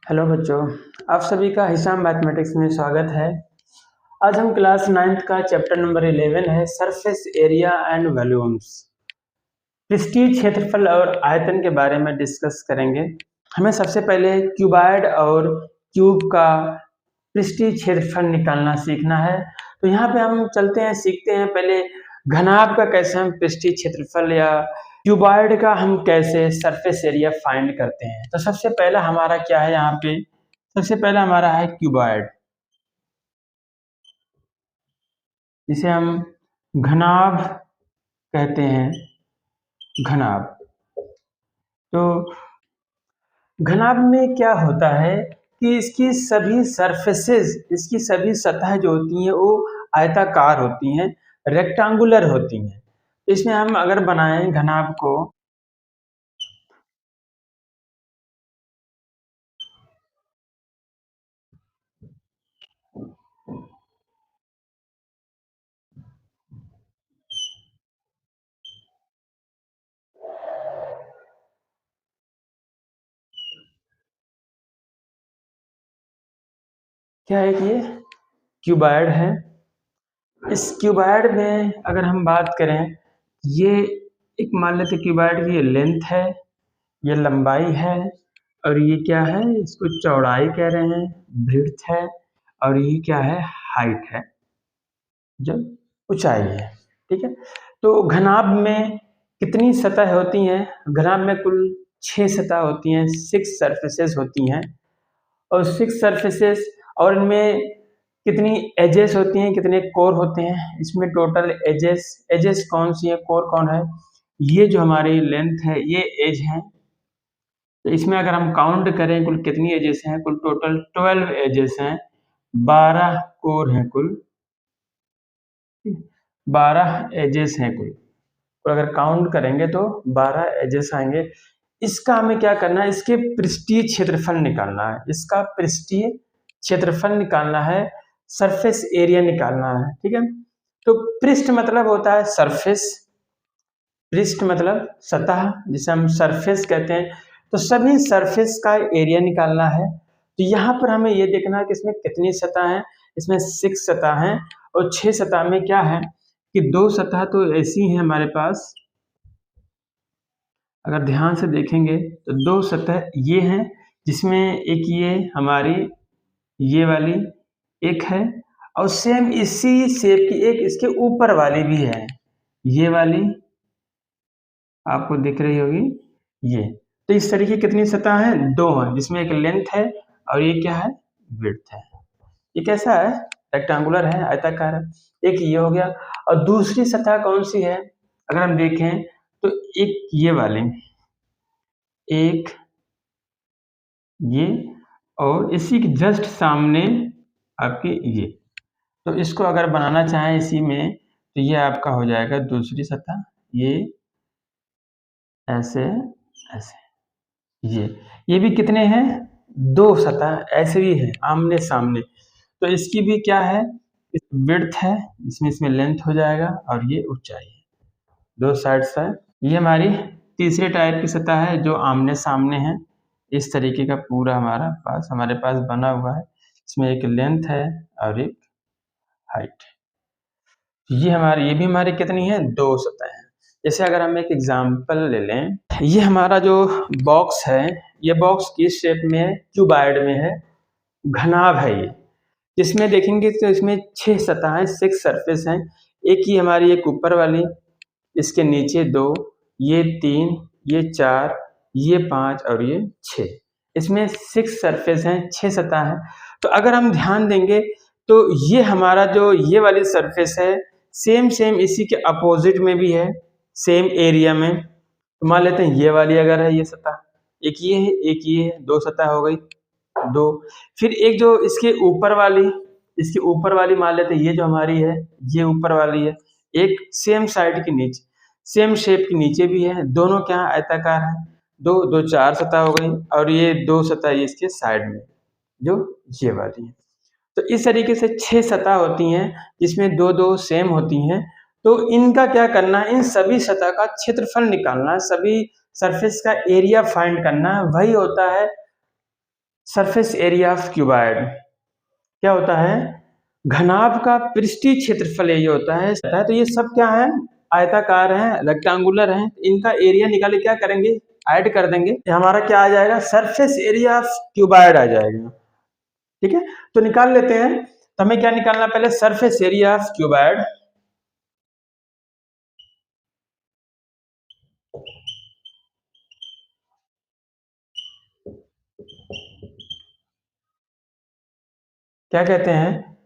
Hello बच्चों, आप सभी का हिसाब मैथमेटिक्स में स्वागत है। आज हम क्लास 9th का चैप्टर नंबर 11 है सरफेस एरिया एंड वॉल्यूम्स। पृष्ठीय क्षेत्रफल और आयतन के बारे में डिस्कस करेंगे। हमें सबसे पहले क्यूबॉइड और क्यूब का पृष्ठीय क्षेत्रफल निकालना सीखना है। तो यहाँ पे हम चलते हैं, सीखते हैं पहले घनाभ का कैसे हम पृष्ठीय क्षेत्रफल या क्यूबॉइड का हम कैसे सरफेस एरिया फाइंड करते हैं। तो सबसे पहला हमारा क्या है, यहाँ पे सबसे पहला हमारा है क्यूबॉइड, जिसे हम घनाभ कहते हैं। घनाभ, तो घनाभ में क्या होता है कि इसकी सभी सरफेसेस, इसकी सभी सतह जो होती हैं वो आयताकार होती हैं, रेक्टेंगुलर होती हैं। इसमें हम अगर बनाएं घनाभ को, क्या है कि ये क्यूबॉइड है। इस क्यूबॉइड में अगर हम बात करें, ये एक मान लेते क्यूबॉइड की ये लेंथ है, ये लंबाई है, और ये क्या है, इसको चौड़ाई कह रहे हैं, ब्रेड्थ है, और ये क्या है, हाइट है, जो ऊंचाई है। ठीक है, तो घनाभ में कितनी सतह होती हैं? घनाभ में कुल 6 सतह होती हैं, 6 सरफेसेस होती हैं, और 6 सरफेसेस, और इनमें कितनी एजेस होती हैं, कितने कोर होते हैं? इसमें टोटल एजेस कौन सी है, कोर कौन है? ये जो हमारी लेंथ है ये एज है। तो इसमें अगर हम काउंट करें कुल कितनी एजेस हैं, कुल टोटल 12 एजेस हैं, 12 कोर हैं कुल, 12 एजेस हैं कुल। और अगर काउंट करेंगे तो 12 एजेस आएंगे। इसका हमें क्या करना है, इसके पृष्ठीय क्षेत्रफल निकालना है, इसका पृष्ठीय क्षेत्रफल निकालना है, सरफेस एरिया निकालना है। ठीक है, तो पृष्ठ मतलब होता है सरफेस, पृष्ठ मतलब सतह, जिसे हम सरफेस कहते हैं। तो सभी सरफेस का एरिया निकालना है। तो यहाँ पर हमें ये देखना है कि इसमें कितनी सतह है। इसमें 6 सतह हैं, और 6 सतह में क्या है कि 2 सतह तो ऐसी हैं हमारे पास, अगर ध्यान से देखेंगे तो 2 सतह ये हैं, जिसमें एक ये हमारी ये वाली एक है, और सेम इसी शेप की एक इसके ऊपर वाली भी है, ये वाली आपको दिख रही होगी ये। तो इस तरीके कितनी सतह है, 2 हैं, जिसमें एक लेंथ है और ये क्या है, विड्थ है। ये कैसा है, रेक्टेंगुलर है, आयताकार है। एक ये हो गया, और दूसरी सतह कौन सी है अगर हम देखें तो एक ये वाली, एक ये, और इसी के जस्ट सामने आपके ये। तो इसको अगर बनाना चाहें इसी में, तो ये आपका हो जाएगा दूसरी सतह, ये ऐसे ऐसे, ये भी कितने हैं, 2 सतह ऐसे ही है, आमने सामने। तो इसकी भी क्या है, विड्थ है, इसमें लेंथ हो जाएगा, और ये ऊंचाई है, 2 साइड से। ये हमारी तीसरे टाइप की सतह है जो आमने सामने है। इस तरीके का पूरा हमारे पास बना हुआ है, इसमें एक लेंथ है और एक हाइट। ये भी हमारी कितनी है, 2 सतह है। जैसे अगर हम एक एग्जांपल ले लें, ये हमारा जो बॉक्स है, ये बॉक्स किस शेप में है, क्यूबॉइड में है, घनाभ है ये। इसमें देखेंगे तो इसमें 6 सतह हैं, 6 सरफेस हैं। एक ही हमारी एक ऊपर वाली, इसके नीचे 2, ये 3, ये 4, ये 5 और ये 6। इसमें 6 सरफेस हैं, 6 सतह हैं। तो अगर हम ध्यान देंगे तो ये हमारा जो ये वाली सरफेस है, सेम इसी के अपोजिट में भी है, सेम एरिया में। तो मान लेते हैं ये वाली अगर है, ये सतह एक ये है, एक ये है, 2 सतह हो गई, 2। फिर एक जो इसके ऊपर वाली मान लेते हैं, ये जो हमारी है, ये ऊपर वाली है। एक सेम साइड के नीचे, सेम शेप के नीचे भी है, दोनों क्या आयताकार है, 2 4 सतह हो गई, और ये 2 सतह ये इसके साइड में जो ये वाली है। तो इस तरीके से 6 सतह होती हैं, जिसमें 2 सेम होती हैं। तो इनका क्या करना है, इन सभी सतह का क्षेत्रफल निकालना है, सभी सरफेस का एरिया फाइंड करना है, वही होता है सरफेस एरिया ऑफ क्यूबॉइड क्या होता है, घनाभ का पृष्ठीय क्षेत्रफल ये होता है। तो ये सब क्या है, आयताकार है, रेक्टेंगुलर है, इनका एरिया निकाले क्या करेंगे, ऐड कर देंगे, हमारा क्या आ जाएगा, सरफेस एरिया ऑफ क्यूबॉइड आ जाएगा। ठीक है, तो निकाल लेते हैं। तो हमें क्या निकालना, पहले सरफेस एरिया ऑफ क्यूबॉइड। क्या कहते हैं,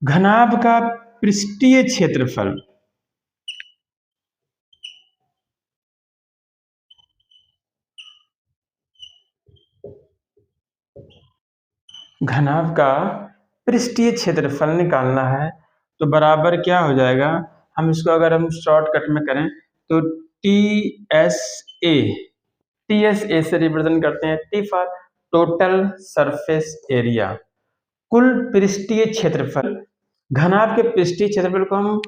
घनाभ का पृष्ठीय क्षेत्रफल। घनाभ का पृष्ठीय क्षेत्रफल निकालना है, तो बराबर क्या हो जाएगा, हम इसको अगर हम शॉर्टकट में करें तो टी एस ए से रिप्रेजेंट करते हैं, T for total surface area, कुल पृष्ठीय क्षेत्रफल। घनाभ के पृष्ठीय क्षेत्रफल को हम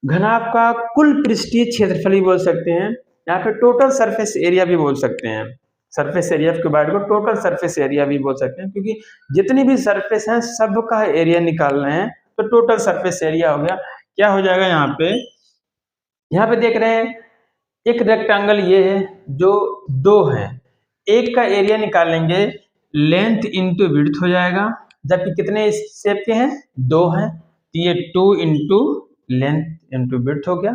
घनाभ का कुल पृष्ठीय क्षेत्रफल ही बोल सकते हैं, यहाँ पे टोटल सरफेस एरिया भी बोल सकते हैं। सरफेस एरिया ऑफ क्यूबॉइड को टोटल सरफेस एरिया भी बोल सकते हैं, क्योंकि जितनी भी सरफेस हैं सबका एरिया निकाल रहे हैं, तो टोटल सरफेस एरिया हो गया। क्या हो जाएगा, यहाँ पे देख रहे हैं एक रेक्टेंगल ये है जो दो है, एक का एरिया निकालेंगे, लेंथ इंटू विड्थ हो जाएगा, जबकि कितने शेप के हैं, दो हैं, तो ये 2 इंटू लेंथ इंटू विड्थ हो गया,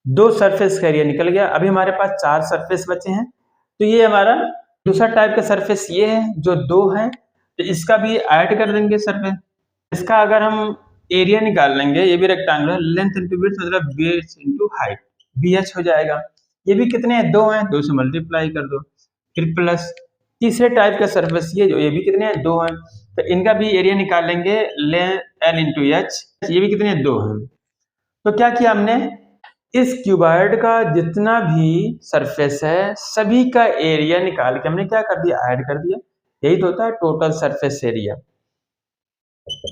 दो सरफेस का एरिया निकल गया। अभी हमारे पास 4 सरफेस बचे हैं, तो ये हमारा दूसरा टाइप का सरफेस ये है जो दो है, तो इसका भी ऐड कर देंगे सरफेस। इसका अगर हम एरिया निकाल लेंगे, ये भी रेक्टेंगुलर, लेंथ इंटू विड्थ मतलब बेस इंटू हाइट, BH हो जाएगा। ये भी कितने हैं, दो हैं, दो से मल्टीप्लाई कर दो, फिर प्लस तीसरे टाइप का सरफेस ये भी कितने हैं, दो हैं, तो इनका भी एरिया निकाल लेंगे, L इंटू एच, ये भी कितने हैं, दो हैं। तो क्या किया हमने, इस क्यूबॉइड का जितना भी सरफेस है सभी का एरिया निकाल के हमने क्या कर दिया, ऐड कर दिया। यही तो होता है टोटल सरफेस एरिया,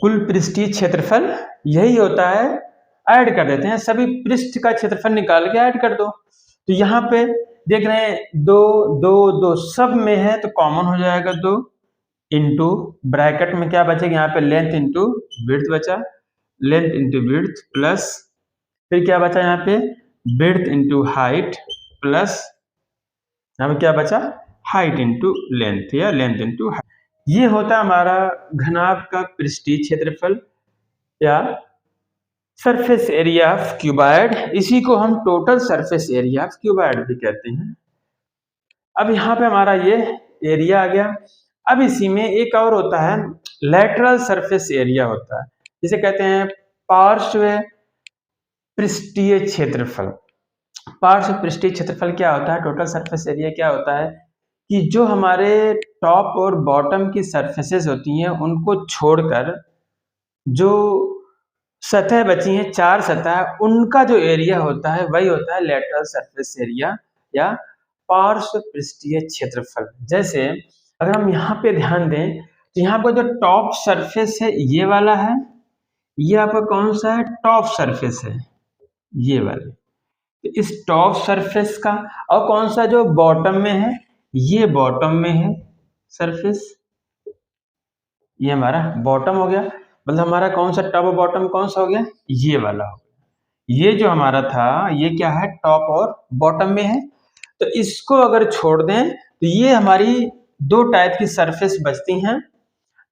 कुल पृष्ठीय क्षेत्रफल यही होता है, ऐड कर देते हैं, सभी पृष्ठ का क्षेत्रफल निकाल के ऐड कर दो। तो यहाँ पे देख रहे हैं दो दो दो सब में है, तो कॉमन हो जाएगा, दो इंटू ब्रैकेट में क्या बचेगा, यहाँ पे लेंथ इंटू विड्थ बचा, लेंथ इंटू विड्थ प्लस फिर क्या बचा, यहाँ पे विड्थ इंटू हाइट प्लस यहाँ पे क्या बचा, हाइट इंटू लेंथ या लेंथ इंटू हाइट। ये होता है हमारा घनाभ का पृष्ठीय क्षेत्रफल या सरफेस एरिया ऑफ क्यूबॉइड, इसी को हम total surface area of cuboid भी कहते हैं। अब यहाँ पे हमारा ये एरिया आ गया। अब इसी में एक और होता है लैटरल सरफेस एरिया होता है, जिसे कहते हैं पार्श्व पृष्ठीय क्षेत्रफल। पार्श्व पृष्ठीय क्षेत्रफल क्या होता है, टोटल सरफेस एरिया क्या होता है, कि जो हमारे टॉप और बॉटम की सरफेसेस होती हैं उनको छोड़कर जो सतह बची हैं, 4 सतह, उनका जो एरिया होता है वही होता है लेटरल सरफेस एरिया या पार्श्व पृष्ठीय क्षेत्रफल। जैसे अगर हम यहाँ पे ध्यान दें तो यहाँ पर जो टॉप सरफेस है ये वाला है, ये आपका कौन सा है, टॉप सरफेस है ये वाले, तो इस टॉप सरफेस का, और कौन सा जो बॉटम में है, ये बॉटम में है सरफेस, ये हमारा बॉटम हो गया, मतलब हमारा कौन सा टॉप और बॉटम कौन सा हो गया, ये वाला हो गया। ये जो हमारा था ये क्या है, टॉप और बॉटम में है, तो इसको अगर छोड़ दें तो ये हमारी दो टाइप की सरफेस बचती हैं।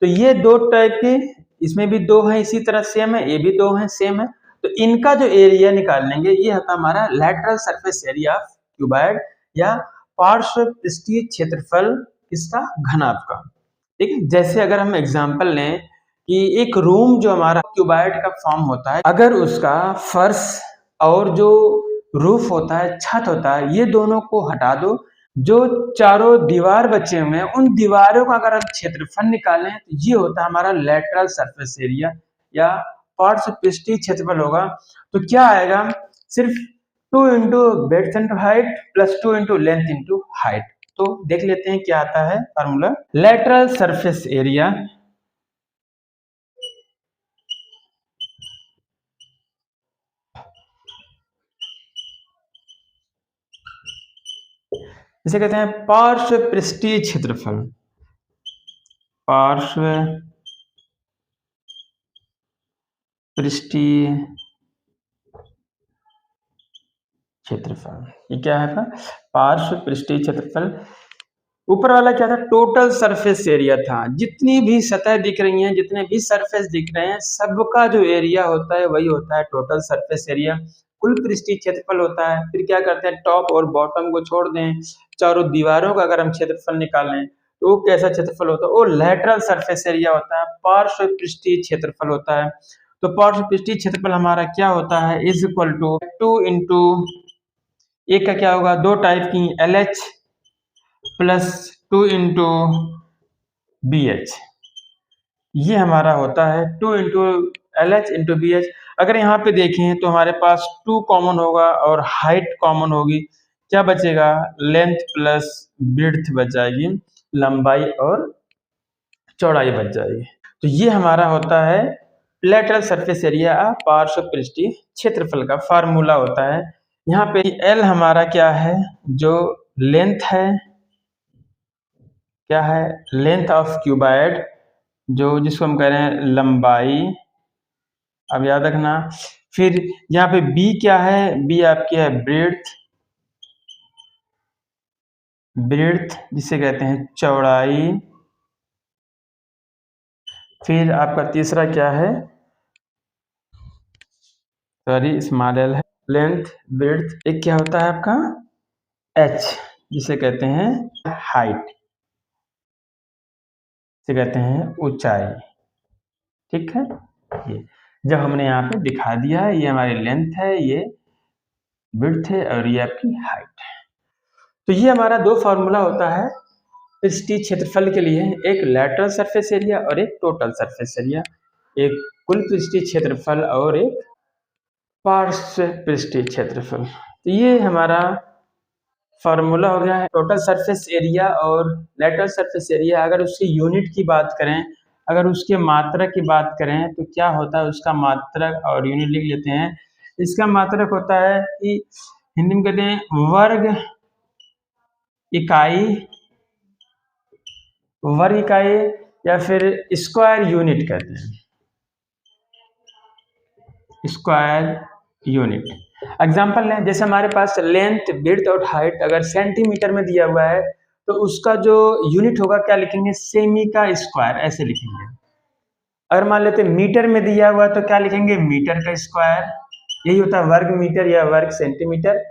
तो ये दो टाइप के, इसमें भी दो हैं इसी तरह सेम है, ये भी दो हैं सेम है, तो इनका जो एरिया निकाल लेंगे ये होता हमारा lateral surface area of cuboid या पार्श्व पृष्ठीय क्षेत्रफल किसका, घनाभ का। ठीक है, जैसे अगर हम एग्जांपल लें कि एक रूम जो हमारा क्यूबॉइड का फॉर्म होता है, अगर उसका फर्श और जो रूफ होता है, छत होता है, ये दोनों को हटा दो, जो चारों दीवार बचे हुए हैं उन दीवारों का अगर हम क्षेत्रफल निकालें तो ये होता है हमारा लेटरल सरफेस एरिया या पार्श्व पृष्ठीय क्षेत्रफल होगा। तो क्या आएगा, सिर्फ 2 into breadth into height plus 2 into length into height. तो देख लेते हैं क्या आता है फॉर्मूला, लेटरल सरफेस एरिया इसे कहते हैं पार्श्व पृष्ठीय क्षेत्रफल। पार्श्व पृष्ठीय क्षेत्रफल। ये क्या है आपका? पार्श्व पृष्ठीय क्षेत्रफल। ऊपर वाला क्या था? टोटल सरफेस एरिया था। जितनी भी सतह दिख रही हैं, जितने भी सरफेस दिख रहे हैं, सबका जो एरिया होता है वही होता है टोटल सरफेस एरिया। कुल पृष्ठीय क्षेत्रफल होता है। फिर क्या करते हैं? टॉप और बॉटम को छोड़ दें, चारों दीवारों का अगर हम क्षेत्रफल निकालें तो वो कैसा क्षेत्रफल होता है? वो लैटरल सरफेस एरिया होता है, पार्श्व पृष्ठीय क्षेत्रफल होता है। तो पार्श्व पृष्ठीय क्षेत्रफल हमारा क्या होता है? इज इक्वल टू 2 इंटू, एक का क्या होगा? दो टाइप की, LH प्लस 2 इंटू BH। ये हमारा होता है 2 इंटू LH इंटू BH। अगर यहाँ पे देखें तो हमारे पास 2 कॉमन होगा और हाइट कॉमन होगी। क्या बचेगा? लेंथ प्लस विड्थ बच जाएगी, लंबाई और चौड़ाई बच जाएगी। तो ये हमारा होता है लेटरल सरफेस एरिया, पार्श्व पृष्ठीय क्षेत्रफल का फार्मूला होता है। यहाँ पे L हमारा क्या है? जो लेंथ है, क्या है? लेंथ ऑफ क्यूबाइड, जो जिसको हम कह रहे हैं लंबाई। अब याद रखना। फिर यहाँ पे B क्या है? B आपकी है ब्रेड्थ, ब्रेड्थ जिसे कहते हैं चौड़ाई। फिर आपका तीसरा क्या है? सॉरी, स्मॉल l है। Length, breadth. एक क्या होता है आपका? H, जिसे कहते हैं हाइट, जिसे कहते हैं ऊंचाई। ठीक है। ये जब हमने यहाँ पे दिखा दिया है, ये हमारी लेंथ है, ये विड्थ है और ये आपकी हाइट है। तो ये हमारा दो फार्मूला होता है पृष्ठीय क्षेत्रफल के लिए, एक लैटरल सरफेस एरिया और एक टोटल सरफेस एरिया। एक कुल पृष्ठीय क्षेत्रफल और एक पार्श्व पृष्ठीय क्षेत्रफल। तो ये हमारा फार्मूला हो गया है टोटल सरफेस एरिया और लैटरल सरफेस एरिया। अगर उसकी यूनिट की बात करें, अगर उसके मात्रक की बात करें तो क्या होता है उसका मात्रक, और यूनिट लिख लेते हैं। इसका मात्रक होता है कि हिंदी में कहते हैं वर्ग इकाई, वर्ग इकाई या फिर स्क्वायर यूनिट कहते हैं, स्क्वायर यूनिट। एग्जाम्पल लें, जैसे हमारे पास लेंथ, विड्थ और हाइट अगर सेंटीमीटर में दिया हुआ है तो उसका जो यूनिट होगा क्या लिखेंगे? सेमी का स्क्वायर, ऐसे लिखेंगे। अगर मान लेते हैं मीटर में दिया हुआ तो क्या लिखेंगे? मीटर का स्क्वायर। यही होता है वर्ग मीटर या वर्ग सेंटीमीटर।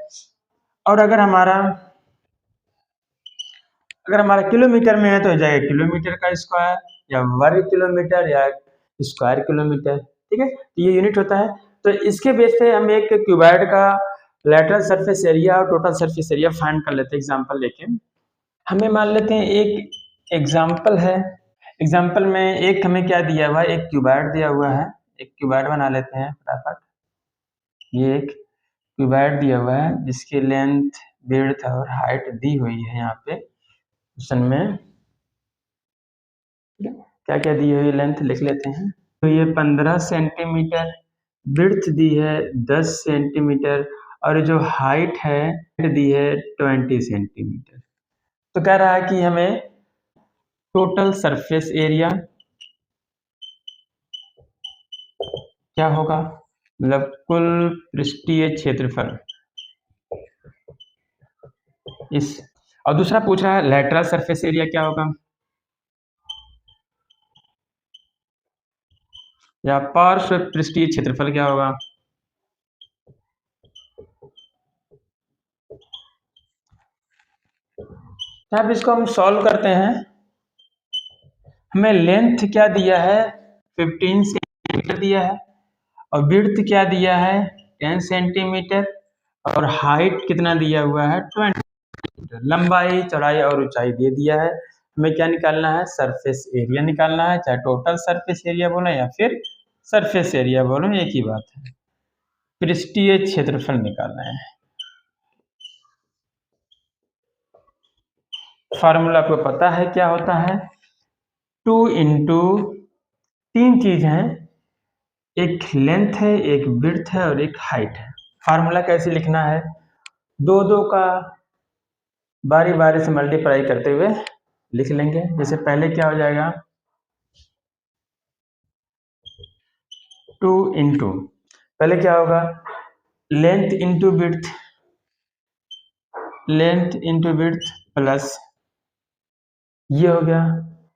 और अगर हमारा किलोमीटर में है तो हो जाएगा किलोमीटर का स्क्वायर या वर्ग किलोमीटर या स्क्वायर किलोमीटर। ठीक है, ये यूनिट होता है। तो इसके बेस पे हम एक क्यूबाइड का लैटरल सरफेस एरिया और टोटल सरफेस एरिया फाइंड कर लेते हैं एग्जांपल लेके। हमें मान लेते हैं एक एग्जांपल है। एग्जांपल में एक हमें क्या दिया हुआ है? एक क्यूबाइड दिया हुआ है। एक क्यूबाइड बना लेते हैं फटाफट। ये एक क्यूबाइड दिया हुआ है जिसकी लेंथ, विड्थ और हाइट दी हुई है यहाँ पे क्वेश्चन में। क्या क्या दी हुई लेंथ लिख लेते हैं। तो ये 15 सेंटीमीटर, विड्थ दी है 10 सेंटीमीटर और जो हाइट है दी है 20 सेंटीमीटर। तो कह रहा है कि हमें टोटल सरफेस एरिया क्या होगा, मतलब कुल पृष्ठीय क्षेत्रफल इस, और दूसरा पूछ रहा है लैटरल सरफेस एरिया क्या होगा या पार्श्व पृष्ठीय क्षेत्रफल क्या होगा। अब इसको हम सॉल्व करते हैं। हमें लेंथ क्या दिया है? 15 सेंटीमीटर दिया है और विड्थ क्या दिया है? 10 सेंटीमीटर और हाइट कितना दिया हुआ है? 20 सेंटीमीटर। लंबाई, चौड़ाई और ऊंचाई दे दिया है। हमें क्या निकालना है? सरफेस एरिया निकालना है, चाहे टोटल सरफेस एरिया बोलो या फिर सरफेस एरिया बोलो, एक ही बात है। पृष्ठीय क्षेत्रफल निकालना है। फार्मूला आपको पता है क्या होता है? 2 इंटू, तीन चीज हैं, एक लेंथ है, एक विड्थ है और एक हाइट है। फार्मूला कैसे लिखना है? दो दो का बारी बारी से मल्टीप्लाई करते हुए लिख लेंगे। जैसे पहले क्या हो जाएगा? 2 इंटू, पहले क्या होगा, length into width, length into width plus ये हो गया।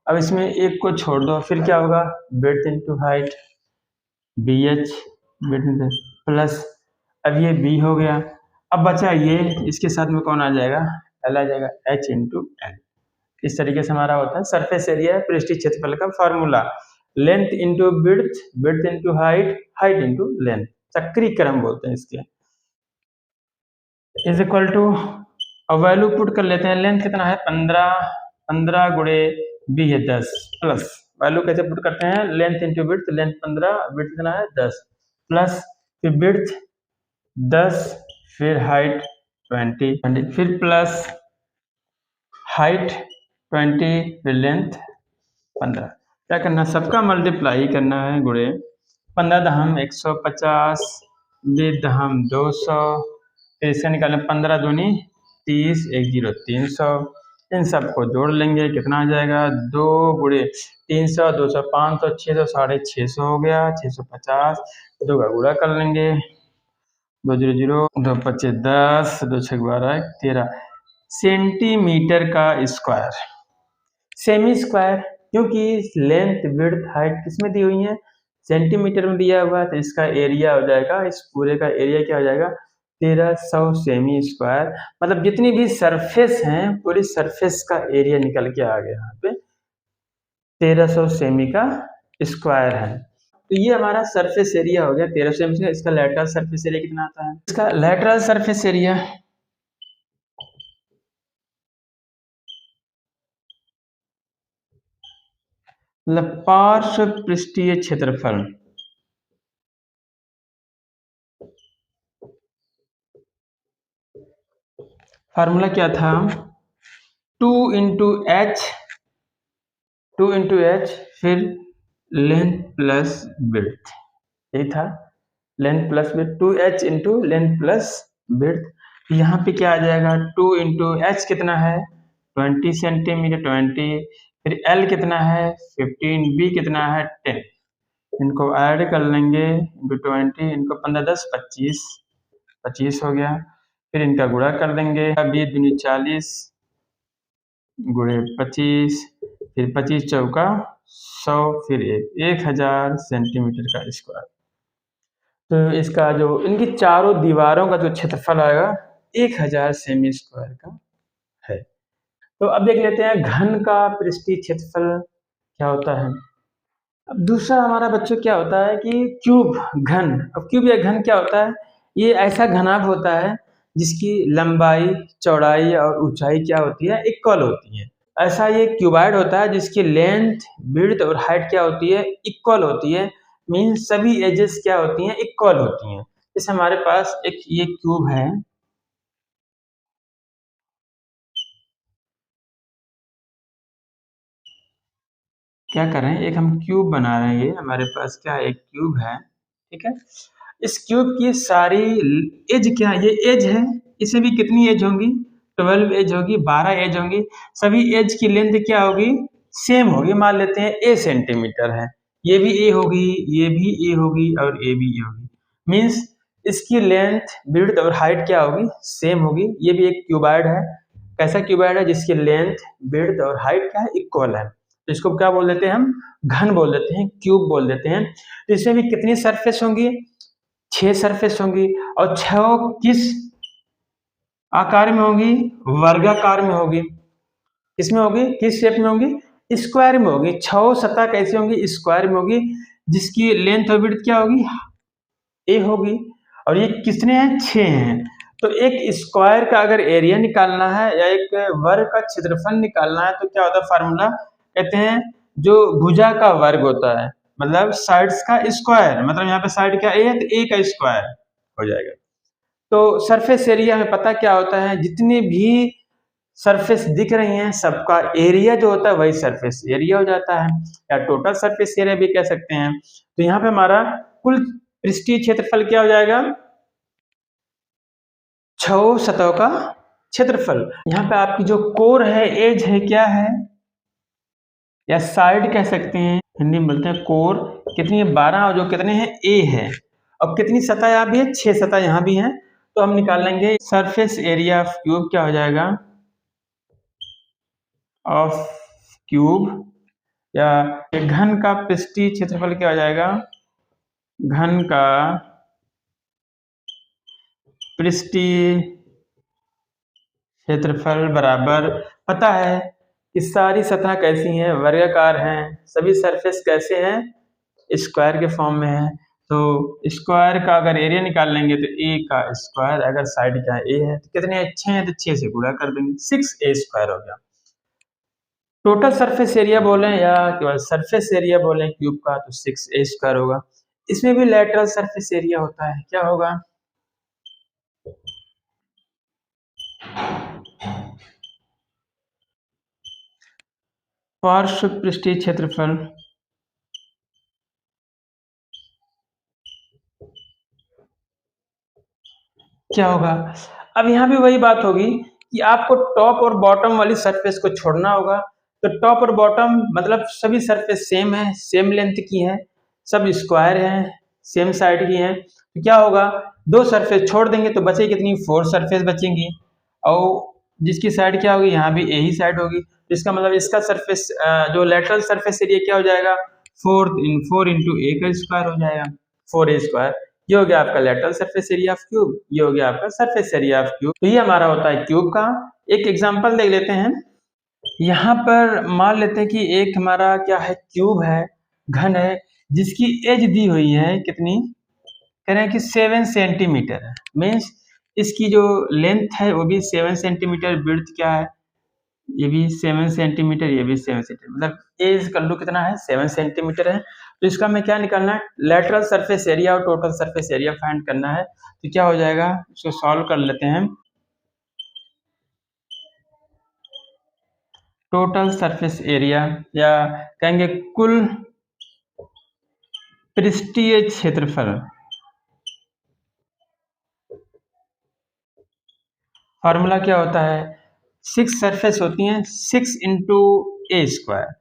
अब इसमें एक को छोड़ दो, फिर क्या होगा, width into height, b h width plus, अब ये बी हो गया। अब बचा ये, इसके साथ में कौन आ जाएगा, एल आ जाएगा, एच इंटू एल। इस तरीके से हमारा होता है सरफेस एरिया पृष्ठीय क्षेत्रफल का formula, length into width, width into height, height into length, चक्रीय क्रम बोलते हैं इसके, इज इक्वल टू, अब वैल्यू पुट कर लेते हैं, लेंथ कितना है 15, 15 गुणे बी है 10 प्लस, वैल्यू कैसे पुट करते हैं, length into width, length 15, width कितना है 10 प्लस, फिर विड्थ 10, फिर हाइट 20, फिर प्लस हाइट 20, फिर लेंथ 15, क्या करना है, सबका मल्टीप्लाई करना है, गुणे 15 दहम 150, 20 दहम 200, फिर इसका निकालें 15 दूनी 30, 1 0 300, इन सबको जोड़ लेंगे, कितना आ जाएगा, 2 गुणे 300, 200 500, 600, 650 हो गया, 650, 2 का गुणा कर लेंगे, 2 0 0, 2 25 10, 2 6 12 13 सेंटीमीटर का स्क्वायर, सेमी स्क्वायर, क्योंकि लेंथ विड्थ हाइट किसमें दी हुई है, सेंटीमीटर में दिया हुआ है, तो इसका एरिया हो जाएगा, इस पूरे का एरिया क्या हो जाएगा, 1300 सेमी स्क्वायर, मतलब जितनी भी सरफेस हैं पूरी सरफेस का एरिया निकल के आ गया यहाँ पे 1300 सेमी का स्क्वायर है। तो ये हमारा सरफेस एरिया हो गया 1300 सेमी का। इसका लेटरल सरफेस एरिया कितना आता है, इसका लेटरल सरफेस एरिया मतलब पार्श्व पृष्ठीय क्षेत्रफल, फार्मूला क्या था, 2 इंटू एच, 2 इंटू एच, फिर लेंथ प्लस विड्थ, यही था, length plus width, 2h into length plus width, यहाँ पे क्या आ जाएगा, 2 इंटू एच कितना है 20 सेंटीमीटर 20, फिर L कितना है 15, B कितना है 10, इनको ऐड कर लेंगे इंटू 20, इनको 15 10 25, 25 हो गया, फिर इनका गुणा कर देंगे, 20 दूनी 40 गुणे 25, फिर 25 चौका 100, फिर 1000 सेंटीमीटर का स्क्वायर। तो इसका जो इनकी चारों दीवारों का जो क्षेत्रफल आएगा 1000 सेमी स्क्वायर का है। तो अब देख लेते हैं घन का पृष्ठीय क्षेत्रफल क्या होता है। अब दूसरा हमारा बच्चों क्या होता है कि क्यूब घन। अब क्यूब या घन क्या होता है, ये ऐसा घनाभ होता है जिसकी लंबाई चौड़ाई और ऊंचाई क्या होती है, इक्वल होती है। ऐसा ये क्यूबाइड होता है जिसकी लेंथ विड्थ और हाइट क्या होती है, इक्वल होती है, मीन सभी एजेस क्या होती हैं, इक्वल होती हैं। जैसे हमारे पास एक ये क्यूब है, क्या कर रहे हैं, एक हम क्यूब बना रहे हैं, ये हमारे पास क्या है, एक क्यूब है, ठीक है। इस क्यूब की सारी एज क्या है, ये एज है, इसे भी कितनी एज होंगी, 12 एज होगी, 12 एज होंगी, सभी एज की लेंथ क्या होगी, सेम होगी। मान लेते हैं ए सेंटीमीटर है, ये भी ए होगी, ये भी ए होगी और ये भी ए होगी, मीन्स इसकी लेंथ विड्थ और हाइट क्या होगी, सेम होगी। ये भी एक क्यूबाइड है, कैसा क्यूबाइड है जिसकी लेंथ विड्थ और हाइट क्या है, इक्वल है। तो इसको क्या बोल देते हैं हम, घन बोल देते हैं, क्यूब बोल देते हैं। तो इसमें भी कितनी सरफेस होंगी, 6 सरफेस होंगी, और 6 किस आकार में होगी, वर्गाकार में होगी। किसमें होगी, किस शेप में होगी, स्क्वायर में होगी। 6 सतह कैसी होंगी, स्क्वायर में होगी, जिसकी लेंथ और विड्थ क्या होगी, ए होगी, और ये कितने हैं, 6 हैं। तो एक स्क्वायर का अगर एरिया निकालना है या एक वर्ग का क्षेत्रफल निकालना है तो क्या होता है फार्मूला, कहते हैं जो भुजा का वर्ग होता है, मतलब साइड्स का स्क्वायर, मतलब यहाँ पे साइड क्या ए है तो ए का स्क्वायर हो जाएगा। तो सरफेस एरिया हमें पता क्या होता है, जितनी भी सरफेस दिख रही हैं सबका एरिया जो होता है वही सरफेस एरिया हो जाता है, या टोटल सरफेस एरिया भी कह सकते हैं। तो यहाँ पे हमारा कुल पृष्ठीय क्षेत्रफल क्या हो जाएगा, 6 सतहों का क्षेत्रफल। यहाँ पे आपकी जो कोर है, एज है, क्या है, या साइड कह सकते हैं, हिंदी में बोलते हैं कोर, कितनी है 12 और जो कितने हैं ए है। अब कितनी सतह यहाँ भी है 6 सतह यहाँ भी है। तो हम निकाल लेंगे सरफेस एरिया ऑफ क्यूब क्या हो जाएगा ऑफ क्यूब या घन का पृष्ठीय क्षेत्रफल क्या हो जाएगा घन का पृष्ठीय क्षेत्रफल बराबर पता है कि सारी सतह कैसी हैं वर्गाकार हैं सभी सरफेस कैसे हैं स्क्वायर के फॉर्म में है। तो स्क्वायर का अगर एरिया निकाल लेंगे तो ए का स्क्वायर अगर साइड का ए है तो कितने 6 हैं तो 6 से गुणा कर देंगे 6a स्क्वायर हो गया। टोटल सरफेस एरिया बोलें या केवल सरफेस एरिया बोलें क्यूब का तो 6a स्क्वायर होगा। इसमें भी लैटरल सरफेस एरिया होता है क्या होगा पार्श्व पृष्ठीय क्षेत्रफल क्या होगा। अब यहाँ भी वही बात होगी कि आपको टॉप और बॉटम वाली सरफेस को छोड़ना होगा। तो टॉप और बॉटम मतलब सभी सरफेस सेम है सेम लेंथ की है सब स्क्वायर हैं सेम साइड की हैं। तो क्या होगा 2 सरफेस छोड़ देंगे तो बचे कितनी 4 सरफेस बचेंगी और जिसकी साइड क्या होगी यहाँ भी ए ही साइड होगी। तो इसका मतलब इसका सरफेस जो लेटरल सरफेस एरिया क्या हो जाएगा 4 इंटू ए का स्क्वायर हो जाएगा 4a स्क्वायर। ये हो गया आपका lateral surface area of cube ये हो गया आपका सरफेस एरिया ऑफ क्यूब। तो ये हमारा होता है क्यूब का। एक एग्जांपल देख लेते हैं। यहाँ पर मान लेते हैं कि एक हमारा क्या है क्यूब है घन है जिसकी एज दी हुई है कितनी कह रहे हैं कि 7 सेंटीमीटर है मीन्स इसकी जो लेंथ है वो भी 7 सेंटीमीटर विड्थ क्या है ये भी 7 सेंटीमीटर ये भी 7 सेंटीमीटर मतलब एज कर लो कितना है 7 सेंटीमीटर है। तो इसका हमें क्या निकालना है लेटरल सरफेस एरिया और टोटल सरफेस एरिया फाइंड करना है। तो क्या हो जाएगा इसको सॉल्व कर लेते हैं। टोटल सरफेस एरिया या कहेंगे कुल पृष्ठीय क्षेत्रफल फॉर्मूला क्या होता है 6 सरफेस होती हैं 6 इंटू ए स्क्वायर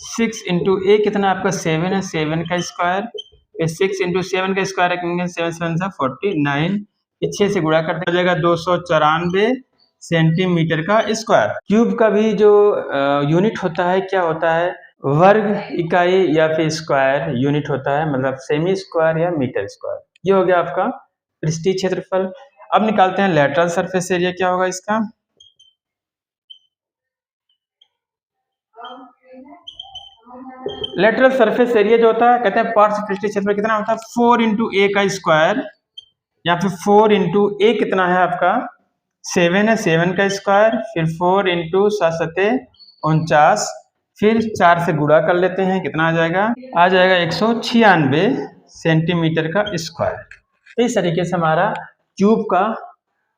6 इंटू ए कितना आपका 7 है 7 का स्क्वायर 6 इंटू 7 का स्क्वायर रखेंगे 7 7 सा 49 6 से गुणा कर दिया जाएगा 294 सेंटीमीटर का स्क्वायर। क्यूब का भी जो यूनिट होता है क्या होता है वर्ग इकाई या फिर स्क्वायर यूनिट होता है मतलब सेमी स्क्वायर या मीटर स्क्वायर। ये हो गया आपका पृष्ठीय क्षेत्रफल। अब निकालते हैं लेटरल सरफेस एरिया क्या होगा इसका लेटरल सरफेस एरिया जो होता है कहते हैं पार्श्व पृष्ठीय क्षेत्रफल कितना होता है 4 इंटू ए का स्क्वायर या फिर 4 इंटू ए कितना है आपका 7 है 7 का स्क्वायर फिर 4 इंटू 7 फिर 4 से गुणा कर लेते हैं कितना आ जाएगा 196 सेंटीमीटर का स्क्वायर। इस तरीके से हमारा क्यूब का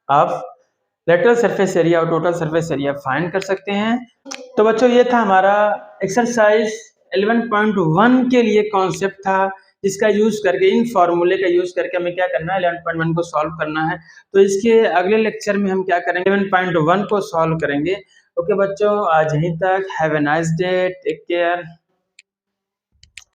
आप लेटरल सरफेस एरिया और टोटल सरफेस एरिया फाइंड कर सकते हैं। तो बच्चों ये था हमारा एक्सरसाइज 11.1 के लिए कॉन्सेप्ट था जिसका यूज करके इन फॉर्मूले का यूज करके हमें क्या करना है 11.1 को सॉल्व करना है। तो इसके अगले लेक्चर में हम क्या करेंगे 11.1 को सॉल्व करेंगे। ओके बच्चों आज यहीं तक have a nice day take care.